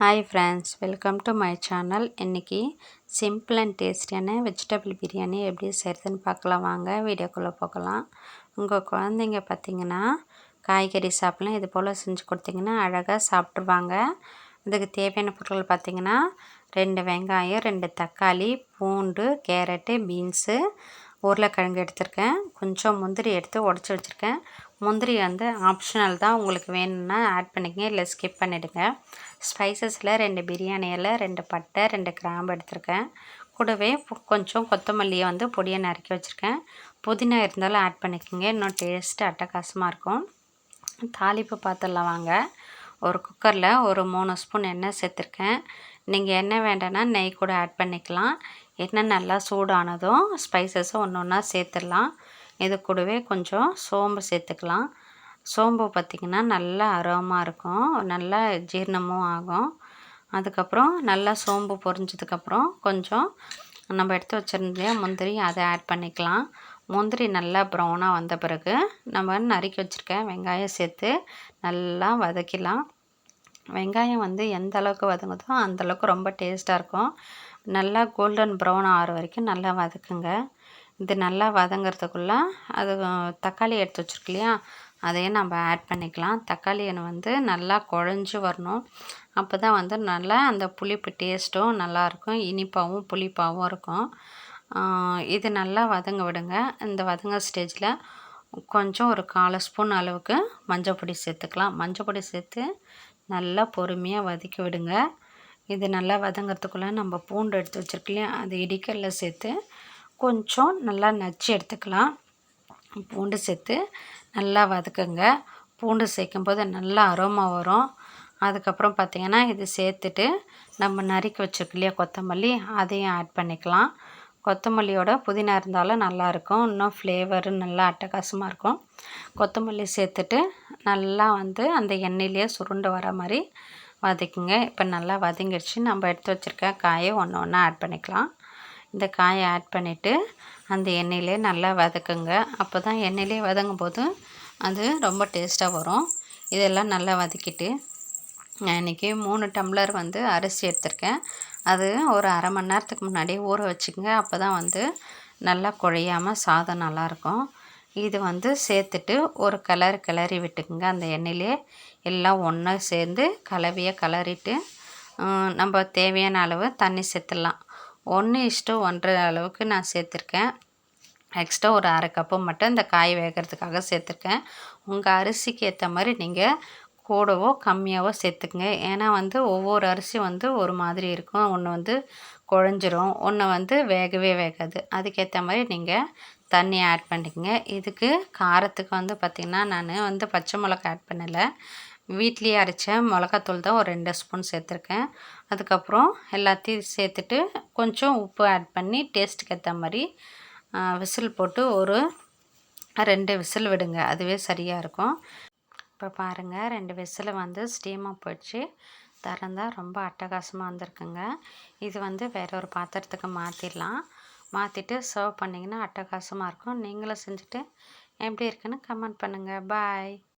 Hi friends, welcome to my channel. இன்றைக்கி simple and டேஸ்டியான vegetable biryani எப்படி செய்கிறதுன்னு பார்க்கலாம். வாங்க வீடியோக்குள்ளே போகலாம். உங்கள் குழந்தைங்க பார்த்திங்கன்னா காய்கறி சாப்பிட்லாம், இது போல் செஞ்சு கொடுத்திங்கன்னா அழகாக சாப்பிட்ருவாங்க. இதுக்கு தேவையான பொருட்கள் பார்த்திங்கன்னா 2 வெங்காயம், 2 தக்காளி, பூண்டு, கேரட்டு, பீன்ஸு, உருளைக்கிழங்கு எடுத்திருக்கேன். கொஞ்சம் முந்திரி எடுத்து உடச்சி வச்சுருக்கேன். முந்திரி வந்து ஆப்ஷனல் தான், உங்களுக்கு வேணும்னா ஆட் பண்ணிக்கங்க, இல்லை ஸ்கிப் பண்ணிவிடுங்க. ஸ்பைசஸில் 2 பிரியாணி இலை, 2 பட்டை, 2 கிராம்பு எடுத்திருக்கேன். கூடவே கொஞ்சம் கொத்தமல்லியை வந்து பொடியை நறுக்கி வச்சுருக்கேன். புதினா இருந்தாலும் ஆட் பண்ணிக்கோங்க, இன்னும் டேஸ்ட்டு அட்டகாசமாக இருக்கும். தாளிப்பு பார்த்துடலாம் வாங்க. ஒரு குக்கரில் ஒரு 3 ஸ்பூன் எண்ணெய் சேர்த்துருக்கேன். நீங்கள் எண்ணெய் வேண்டாம்னா நெய் கூட ஆட் பண்ணிக்கலாம். எண்ணெய் நல்லா சூடானதும் ஸ்பைசஸை ஒன்று ஒன்றா சேர்த்துடலாம். இது கூடவே கொஞ்சம் சோம்பு சேர்த்துக்கலாம். சோம்பு பார்த்திங்கன்னா நல்லா அரோமாக இருக்கும், நல்லா ஜீரணமும் ஆகும். அதுக்கப்புறம் நல்லா சோம்பு பொரிஞ்சதுக்கப்புறம் கொஞ்சம் நம்ம எடுத்து வச்சுருந்தே முந்திரி அதை ஆட் பண்ணிக்கலாம். முந்திரி நல்லா ப்ரௌனாக வந்த பிறகு நம்ம நறுக்கி வச்சுருக்க வெங்காயம் சேர்த்து நல்லா வதக்கிடலாம். வெங்காயம் வந்து எந்த அளவுக்கு வதங்குதோ அந்தளவுக்கு ரொம்ப டேஸ்ட்டாக இருக்கும். நல்லா கோல்டன் ப்ரௌன் ஆகிற வரைக்கும் நல்லா வதக்குங்க. இது நல்லா வதங்கிறதுக்குள்ளே அது தக்காளி எடுத்து வச்சுருக்கு இல்லையா, அதையும் நம்ம ஆட் பண்ணிக்கலாம். தக்காளி வந்து நல்லா குழஞ்சி வரணும். அப்போ தான் வந்து நல்லா அந்த புளிப்பு டேஸ்ட்டும் நல்லாயிருக்கும், இனிப்பாகவும் புளிப்பாகவும் இருக்கும். இது நல்லா வதங்க விடுங்க. இந்த வதங்க ஸ்டேஜில் கொஞ்சம் ஒரு 1/4 ஸ்பூன் அளவுக்கு மஞ்சள் பொடி சேர்த்துக்கலாம். மஞ்சள் பொடி சேர்த்து நல்லா பொறுமையாக வதக்கி விடுங்க. இது நல்லா வதங்கிறதுக்குள்ளே நம்ம பூண்டு எடுத்து வச்சுருக்கு இல்லையா, அது இடிக்கல்ல சேர்த்து கொஞ்சம் நல்லா நச்சு எடுத்துக்கலாம். பூண்டு சேர்த்து நல்லா வதக்குங்க. பூண்டு சேர்க்கும்போது நல்லா அரோமா வரும். அதுக்கப்புறம் பார்த்திங்கன்னா இது சேர்த்துட்டு நம்ம நறுக்கி வச்சுருக்கு இல்லையா கொத்தமல்லி, அதையும் ஆட் பண்ணிக்கலாம். கொத்தமல்லியோட புதினா இருந்தாலும் நல்லாயிருக்கும், இன்னும் ஃப்ளேவரு நல்லா அட்டகாசமாக இருக்கும். கொத்தமல்லி சேர்த்துட்டு நல்லா வந்து அந்த எண்ணெயிலேயே சுருண்டு வர மாதிரி வதக்குங்க. இப்போ நல்லா வதங்கிடுச்சு. நம்ம எடுத்து வச்சுருக்க காயை ஒன்று ஒன்றா ஆட் பண்ணிக்கலாம். இந்த காயை ஆட் பண்ணிவிட்டு அந்த எண்ணெயிலே நல்லா வதக்குங்க. அப்போ தான் எண்ணெயிலே வதங்கும் போது அது ரொம்ப டேஸ்ட்டாக வரும். இதெல்லாம் நல்லா வதக்கிட்டு நான் இன்றைக்கி 3 டம்ளர் வந்து அரிசி எடுத்திருக்கேன். அது ஒரு அரை மணி நேரத்துக்கு முன்னாடியே ஊற வச்சுக்கோங்க. அப்போ தான் வந்து நல்லா குழையாமல் சாதம் நல்லாயிருக்கும். இது வந்து சேர்த்துட்டு ஒரு கிளறி விட்டுக்குங்க. அந்த எண்ணெயிலே எல்லாம் ஒன்றா சேர்ந்து கிளறிட்டு நம்ம தேவையான அளவு தண்ணி சேர்த்துடலாம். 1:1 அளவுக்கு நான் சேர்த்துருக்கேன். எக்ஸ்ட்ரா ஒரு அரை கப்பு மட்டும் இந்த காய் வேகிறதுக்காக சேர்த்துருக்கேன். உங்கள் அரிசிக்கு ஏற்ற மாதிரி நீங்கள் கூடவோ கம்மியாகவோ சேர்த்துக்குங்க. ஏன்னா வந்து ஒவ்வொரு அரிசி வந்து ஒரு மாதிரி இருக்கும். ஒன்று வந்து குழஞ்சிரும், ஒன்று வந்து வேகவே வேகாது. அதுக்கேற்ற மாதிரி நீங்கள் தண்ணி ஆட் பண்ணிக்கங்க. இதுக்கு காரத்துக்கு வந்து பார்த்திங்கன்னா நான் வந்து பச்சை மிளகா ஆட் பண்ணலை, வீட்லேயே அரைச்ச மிளகாத்தூள் தான் ஒரு 2 ஸ்பூன் சேர்த்துருக்கேன். அதுக்கப்புறம் எல்லாத்தையும் சேர்த்துட்டு கொஞ்சம் உப்பு ஆட் பண்ணி டேஸ்ட்டுக்கு ஏற்ற மாதிரி விசில் போட்டு ஒரு 2 விசில் விடுங்க, அதுவே சரியாக இருக்கும். இப்போ பாருங்கள் 2 விசில் வந்து ஸ்டீமாக போயிடுச்சு. திறந்தால் ரொம்ப அட்டகாசமாக வந்திருக்குங்க. இது வந்து வேற ஒரு பாத்திரத்துக்கு மாற்றிடலாம். மாற்றிட்டு சர்வ் பண்ணிங்கன்னா அட்டகாசமாக இருக்கும். நீங்களும் செஞ்சுட்டு எப்படி இருக்குன்னு கமெண்ட் பண்ணுங்கள். பாய்.